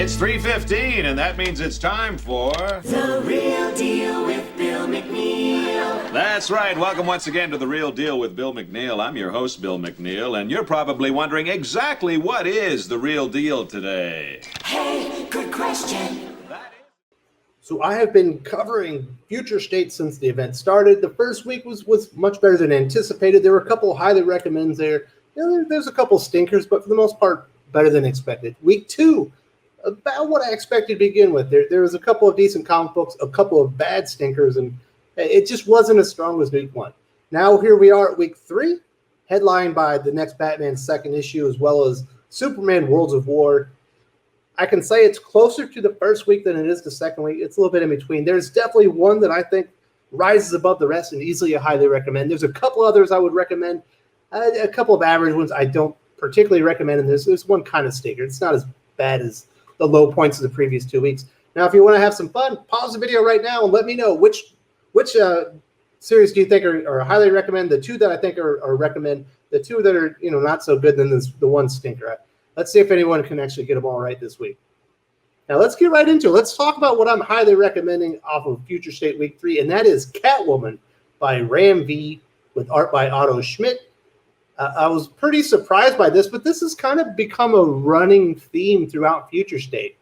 It's 3:15, and that means it's time for... The Real Deal with Bill McNeil. That's right. Welcome once again to The Real Deal with Bill McNeil. I'm your host, Bill McNeil, and you're probably wondering exactly what is the real deal today. Hey, good question. So I have been covering Future State since the event started. The first week was much better than anticipated. There were a couple highly recommends there. There's a couple stinkers, but for the most part, better than expected. Week 2, about what I expected to begin with. There was a couple of decent comic books, a couple of bad stinkers, and it just wasn't as strong as week 1. Now here we are at week 3, headlined by the next Batman second issue, as well as Superman Worlds of War. I can say it's closer to the first week than it is the second week. It's a little bit in between. There's definitely one that I think rises above the rest and easily a highly recommend. There's a couple others I would recommend. A couple of average ones I don't particularly recommend. And there's one kind of stinker. It's not as bad as the low points of the previous 2 weeks. Now, if you want to have some fun, pause the video right now and let me know which series do you think are highly recommend. The 2 that I think are recommend. The 2 that are not so good. Then there's the one stinker. Let's see if anyone can actually get them all right this week. Now, let's get right into it. Let's talk about what I'm highly recommending off of Future State Week 3, and that is Catwoman by Ram V with art by Otto Schmidt. I was pretty surprised by this, but this has kind of become a running theme throughout Future State.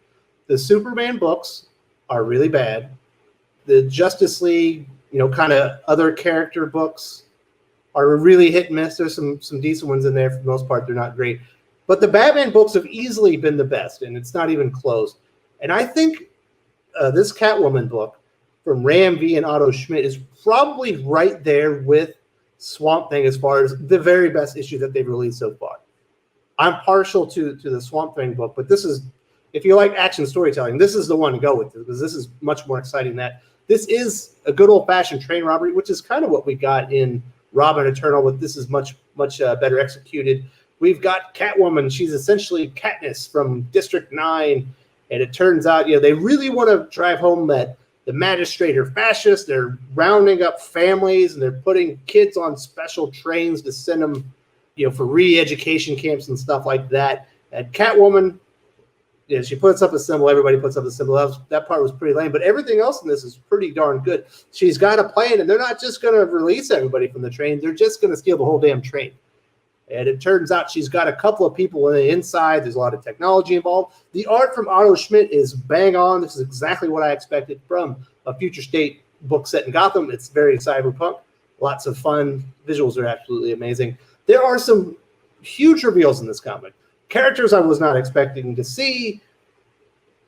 The Superman books are really bad. The Justice League, kind of other character books are really hit and miss. There's some decent ones in there. For the most part, they're not great. But the Batman books have easily been the best, and it's not even close. And I think this Catwoman book from Ram V and Otto Schmidt is probably right there with Swamp Thing as far as the very best issue that they've released so far. I'm partial to the Swamp Thing book, but this is, if you like action storytelling, this is the one to go with, because this is much more exciting than that. This is a good old-fashioned train robbery, which is kind of what we got in Robin Eternal, but this is much better executed. We've got Catwoman. She's essentially Katniss from District 9. And it turns out, they really want to drive home that the magistrate are fascists. They're rounding up families, and they're putting kids on special trains to send them, for re-education camps and stuff like that. And Catwoman, she puts up a symbol. Everybody puts up a symbol. That part was pretty lame. But everything else in this is pretty darn good. She's got a plan, and they're not just going to release everybody from the train. They're just going to steal the whole damn train. And it turns out she's got a couple of people on the inside. There's a lot of technology involved. The art from Otto Schmidt is bang on. This is exactly what I expected from a Future State book set in Gotham. It's very cyberpunk. Lots of fun. Visuals are absolutely amazing. There are some huge reveals in this comic. Characters I was not expecting to see.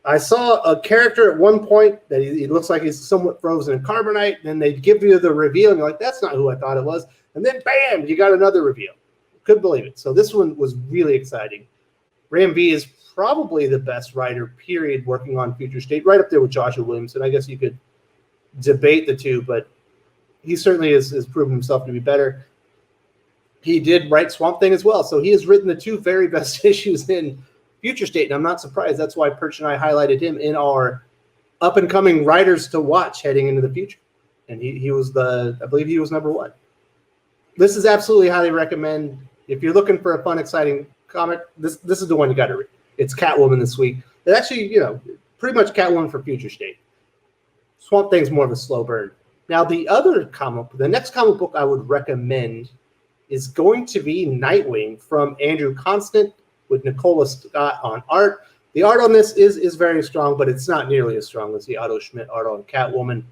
I saw a character at one point that he looks like he's somewhat frozen in carbonite. Then they give you the reveal, and you're like, that's not who I thought it was. And then, bam, you got another reveal. Couldn't believe it. So this one was really exciting. Ram V is probably the best writer, period, working on Future State, right up there with Joshua Williamson. I guess you could debate the two, but he certainly has proven himself to be better. He did write Swamp Thing as well, so he has written the 2 very best issues in Future State, and I'm not surprised. That's why Perch and I highlighted him in our up-and-coming writers to watch heading into the future. And he was I believe he was number 1. This is absolutely highly recommend. If you're looking for a fun, exciting comic, this is the one you got to read. It's Catwoman this week. It's actually, pretty much Catwoman for Future State. Swamp Thing's more of a slow burn. Now, the next comic book I would recommend is going to be Nightwing from Andrew Constant with Nicola Scott on art. The art on this is very strong, but it's not nearly as strong as the Otto Schmidt art on Catwoman.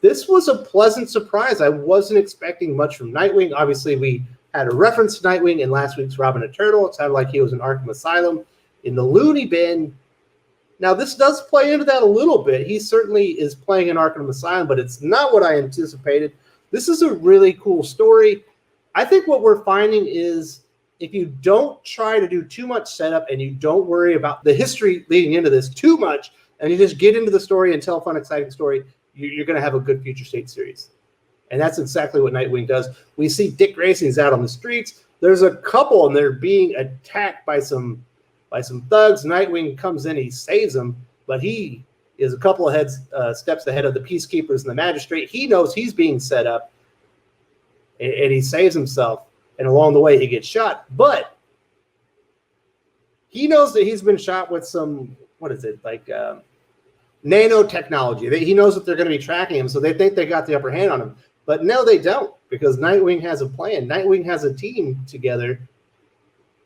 This was a pleasant surprise. I wasn't expecting much from Nightwing. Obviously, we had a reference to Nightwing in last week's Robin Eternal. It sounded like he was in Arkham Asylum. In the Looney Bin, now this does play into that a little bit. He certainly is playing in Arkham Asylum, but it's not what I anticipated. This is a really cool story. I think what we're finding is if you don't try to do too much setup and you don't worry about the history leading into this too much, and you just get into the story and tell a fun, exciting story, you're going to have a good Future State series. And that's exactly what Nightwing does. We see Dick Grayson's out on the streets. There's a couple, and they're being attacked by some thugs. Nightwing comes in, he saves them, but he is a couple of steps ahead of the peacekeepers and the magistrate. He knows he's being set up, and he saves himself. And along the way, he gets shot. But he knows that he's been shot with some what is it, like nanotechnology. He knows that they're going to be tracking him, so they think they got the upper hand on him. But no, they don't, because Nightwing has a plan. Nightwing has a team together,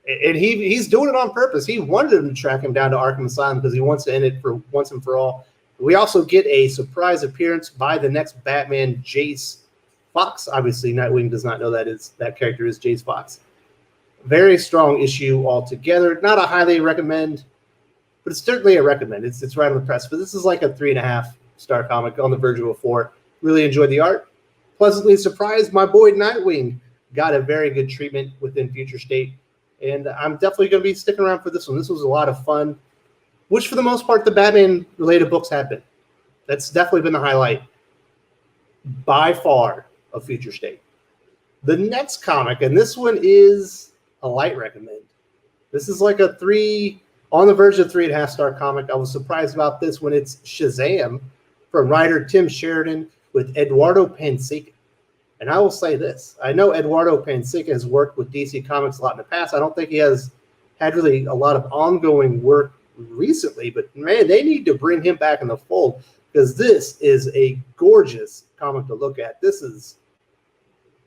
and he's doing it on purpose. He wanted them to track him down to Arkham Asylum because he wants to end it for once and for all. We also get a surprise appearance by the next Batman, Jace Fox. Obviously, Nightwing does not know that character is Jace Fox. Very strong issue altogether. Not a highly recommend, but it's certainly a recommend. It's right on the press. But this is like a 3.5-star comic, on the verge of a 4. Really enjoyed the art. Pleasantly surprised, my boy Nightwing got a very good treatment within Future State. And I'm definitely going to be sticking around for this one. This was a lot of fun, which for the most part the Batman-related books have been. That's definitely been the highlight by far of Future State. The next comic, and this one is a light recommend. This is like a 3, on the verge of 3.5-star comic. I was surprised about this when it's Shazam from writer Tim Sheridan with Eduardo Pansica. And I will say this. I know Eduardo Pansica has worked with DC Comics a lot in the past. I don't think he has had really a lot of ongoing work recently, but man, they need to bring him back in the fold, because this is a gorgeous comic to look at. This is,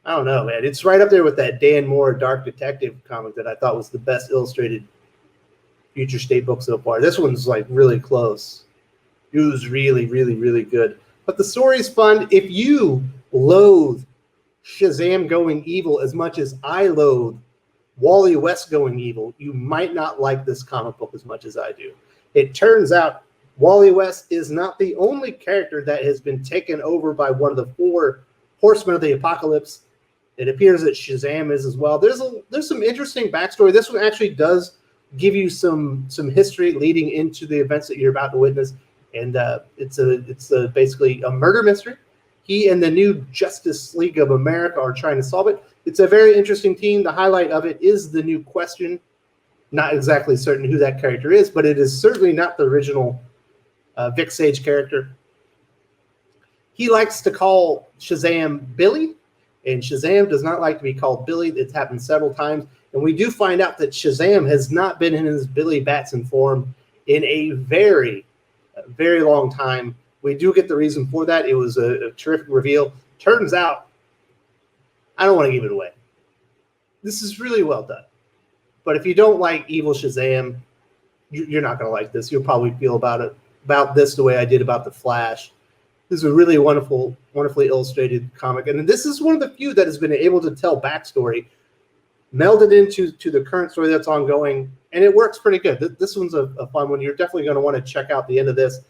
I don't know, man. It's right up there with that Dan Moore Dark Detective comic that I thought was the best illustrated Future State book so far. This one's like really close. It was really, really, really good. But the story's fun. If you loathe Shazam going evil as much as I loathe Wally West going evil, you might not like this comic book as much as I do. It turns out Wally West is not the only character that has been taken over by one of the 4 horsemen of the apocalypse. It appears that Shazam is as well. There's some interesting backstory. This one actually does give you some history leading into the events that you're about to witness, and it's basically a murder mystery. He and the new Justice League of America are trying to solve it. It's a very interesting team. The highlight of it is the new Question. Not exactly certain who that character is, but it is certainly not the original Vic Sage character. He likes to call Shazam Billy, and Shazam does not like to be called Billy. It's happened several times, and we do find out that Shazam has not been in his Billy Batson form in a very, very long time. We do get the reason for that. It was a terrific reveal. Turns out, I don't want to give it away. This is really well done. But if you don't like evil Shazam, you're not going to like this. You'll probably feel about this the way I did about The Flash. This is a really wonderfully illustrated comic. And this is one of the few that has been able to tell backstory, meld it into the current story that's ongoing, and it works pretty good. This one's a fun one. You're definitely going to want to check out the end of this.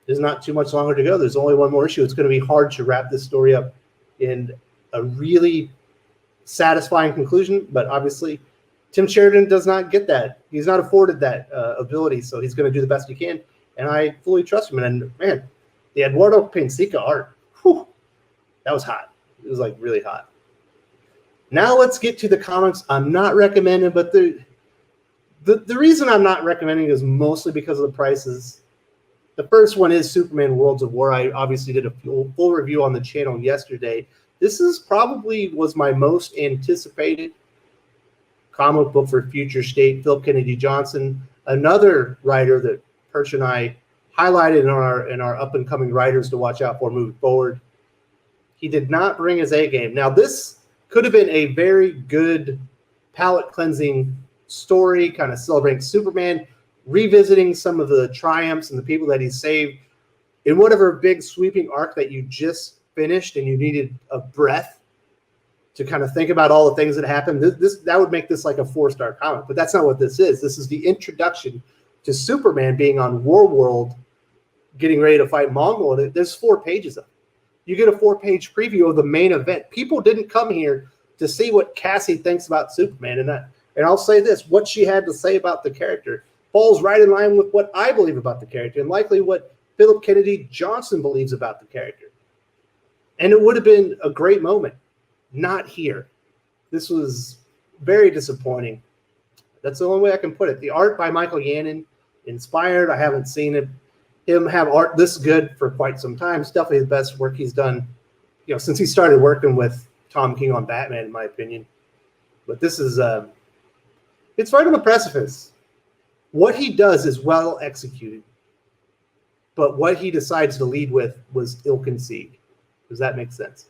There's not too much longer to go. There's only one more issue. It's going to be hard to wrap this story up in a really satisfying conclusion, but obviously Tim Sheridan does not get that. He's not afforded that ability, so he's going to do the best he can, and I fully trust him. And man, the Eduardo Pansica art, whew, that was hot. It was like really hot. Now let's get to the comics I'm not recommending, but the reason I'm not recommending is mostly because of the prices. The first one is Superman Worlds of War. I obviously did a full review on the channel yesterday. This is probably was my most anticipated comic book for Future State. Philip Kennedy Johnson, another writer that Perch and I highlighted in our up-and-coming writers to watch out for moving forward. He did not bring his A game. Now, this could have been a very good palate-cleansing story, kind of celebrating Superman, revisiting some of the triumphs and the people that he saved in whatever big sweeping arc that you just finished and you needed a breath to kind of think about all the things that happened. That would make this like a 4-star comic, but that's not what this is. This is the introduction to Superman being on War World, getting ready to fight Mongol, and there's 4 pages of it. You get a 4-page preview of the main event. People didn't come here to see what Cassie thinks about Superman, and I'll say this: what she had to say about the character falls right in line with what I believe about the character, and likely what Philip Kennedy Johnson believes about the character. And it would have been a great moment. Not here. This was very disappointing. That's the only way I can put it. The art by Michael Yannon, inspired. I haven't seen him have art this good for quite some time. It's definitely the best work he's done, since he started working with Tom King on Batman, in my opinion. But this is, it's right on the precipice. What he does is well executed, but what he decides to lead with was ill-conceived. Does that make sense?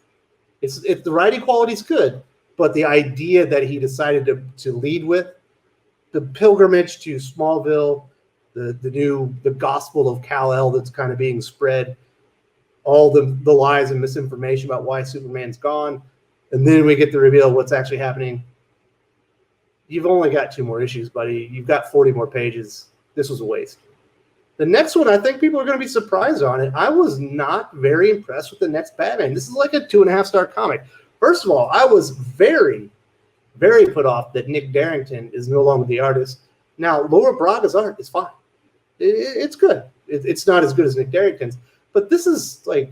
If the writing quality is good, but the idea that he decided to lead with, the pilgrimage to Smallville, the gospel of Kal-El that's kind of being spread, all the lies and misinformation about why Superman's gone, and then we get the reveal of what's actually happening. You've only got 2 more issues, buddy. You've got 40 more pages. This was a waste. The next one, I think people are going to be surprised on it. I was not very impressed with the next Batman. This is like a 2.5-star comic. First of all, I was very, very put off that Nick Darrington is no longer the artist. Now, Laura Braga's art is fine. It's good. It's not as good as Nick Darrington's, but this is an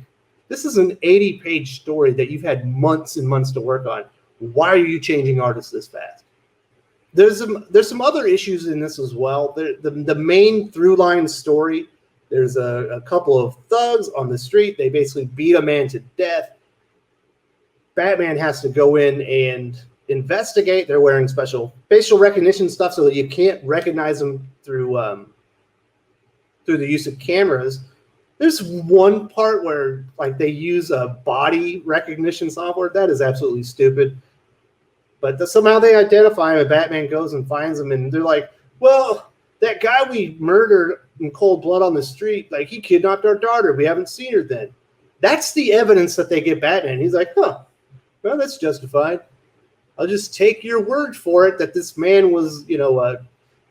80-page story that you've had months and months to work on. Why are you changing artists this fast? There's some other issues in this as well. The main through line story, there's a couple of thugs on the street. They basically beat a man to death. Batman has to go in and investigate. They're wearing special facial recognition stuff so that you can't recognize them through the use of cameras. There's one part where like they use a body recognition software. That is absolutely stupid. But somehow they identify him, and Batman goes and finds him, and they're like, well, that guy we murdered in cold blood on the street, like, he kidnapped our daughter. We haven't seen her then. That's the evidence that they give Batman. He's like, well, that's justified. I'll just take your word for it that this man was,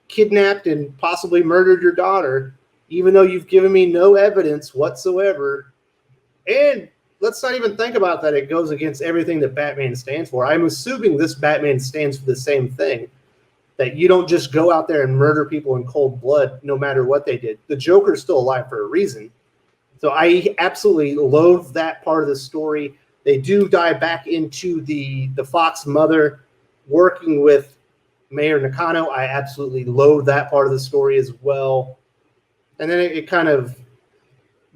kidnapped and possibly murdered your daughter, even though you've given me no evidence whatsoever. And let's not even think about that. It goes against everything that Batman stands for. I'm assuming this Batman stands for the same thing, that you don't just go out there and murder people in cold blood no matter what they did. The Joker's still alive for a reason. So I absolutely loathe that part of the story. They do dive back into the Fox mother working with Mayor Nakano. I absolutely loathe that part of the story as well. And then it kind of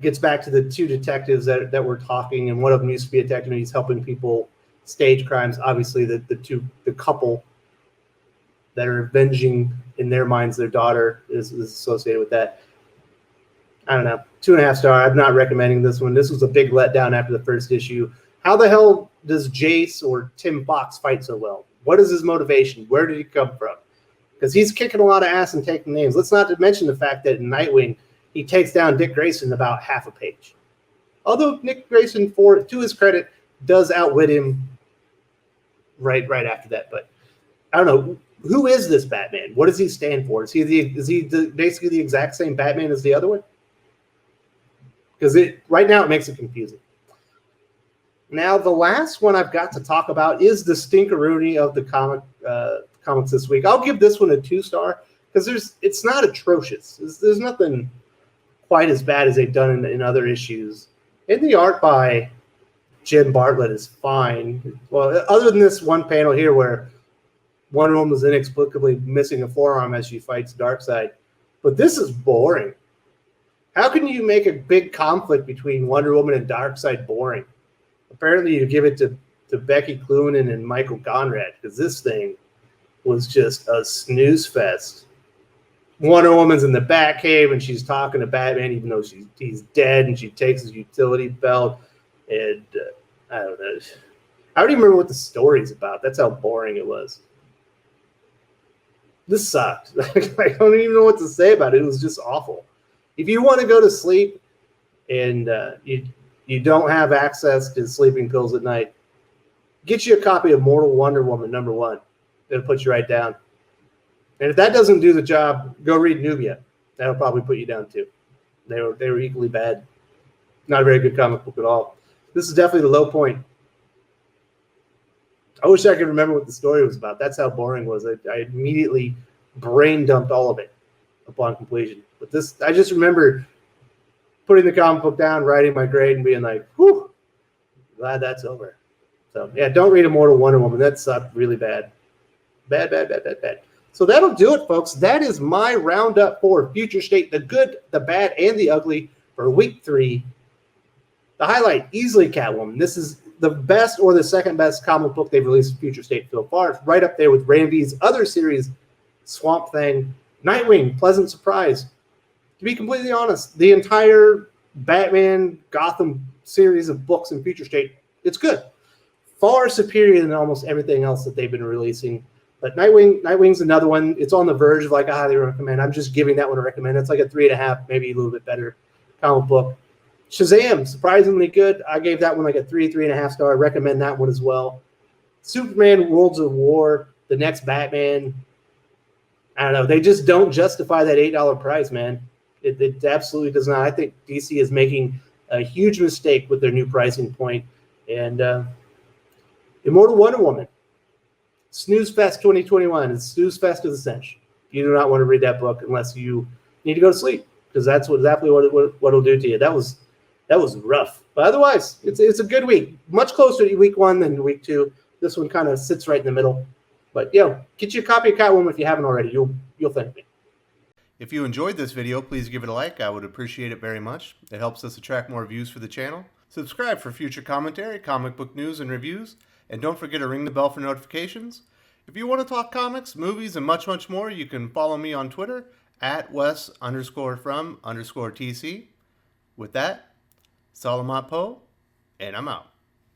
gets back to the 2 detectives that were talking, and one of them used to be a detective, and he's helping people stage crimes. Obviously, the couple that are avenging in their minds their daughter is associated with that. I don't know. 2.5 star. I'm not recommending this one. This was a big letdown after the first issue. How the hell does Jace or Tim Fox fight so well? What is his motivation? Where did he come from? Because he's kicking a lot of ass and taking names. Let's not mention the fact that in Nightwing, he takes down Dick Grayson about half a page. Although Nick Grayson, to his credit, does outwit him right after that. But I don't know. Who is this Batman? What does he stand for? Is he basically the exact same Batman as the other one? Because right now it makes it confusing. Now, the last one I've got to talk about is the stinkeroonie of the comics this week. I'll give this one a 2-star because it's not atrocious. There's nothing quite as bad as they've done in other issues. And the art by Jim Bartlett is fine. Well, other than this one panel here where Wonder Woman is inexplicably missing a forearm as she fights Darkseid. But this is boring. How can you make a big conflict between Wonder Woman and Darkseid boring? Apparently you give it to Becky Cloonan and Michael Conrad, because this thing was just a snooze fest. Wonder Woman's in the Batcave and she's talking to Batman even though he's dead, and she takes his utility belt, and I don't know. I don't even remember what the story's about. That's how boring it was. This sucked. I don't even know what to say about it. It was just awful. If you want to go to sleep and you don't have access to sleeping pills at night, get you a copy of Mortal Wonder Woman #1. It'll put you right down. And if that doesn't do the job, go read Nubia. That'll probably put you down too. They were equally bad. Not a very good comic book at all. This is definitely the low point. I wish I could remember what the story was about. That's how boring it was. I immediately brain dumped all of it upon completion. But this, I just remember putting the comic book down, writing my grade, and being like, whew, glad that's over. So, yeah, don't read Immortal Wonder Woman. That sucked really bad. Bad. So that'll do it, folks. That is my roundup for Future State, the good, the bad, and the ugly for week 3. The highlight, easily Catwoman. This is the best or the second best comic book they've released in Future State so far. It's right up there with Randy's other series, Swamp Thing, Nightwing, pleasant surprise. To be completely honest, the entire Batman Gotham series of books in Future State, it's good. Far superior than almost everything else that they've been releasing. But Nightwing's another one. It's on the verge of like a highly recommend. I'm just giving that one a recommend. It's like a 3.5, maybe a little bit better comic book. Shazam, surprisingly good. I gave that one like a 3.5 star. I recommend that one as well. Superman Worlds of War, the next Batman. I don't know. They just don't justify that $8 price, man. It absolutely does not. I think DC is making a huge mistake with their new pricing point. And Immortal Wonder Woman, Snooze Fest 2021. It's Snooze Fest of the Cinch. You do not want to read that book unless you need to go to sleep, because that's exactly what it'll do to you. That was rough. But otherwise, it's a good week. Much closer to week 1 than week 2. This one kind of sits right in the middle. But get you a copy of Catwoman if you haven't already. You'll thank me. If you enjoyed this video, please give it a like. I would appreciate it very much. It helps us attract more views for the channel. Subscribe for future commentary, comic book news, and reviews. And don't forget to ring the bell for notifications. If you want to talk comics, movies, and much, much more, you can follow me on Twitter at Wes_from_TC. With that, Salamat Po, and I'm out.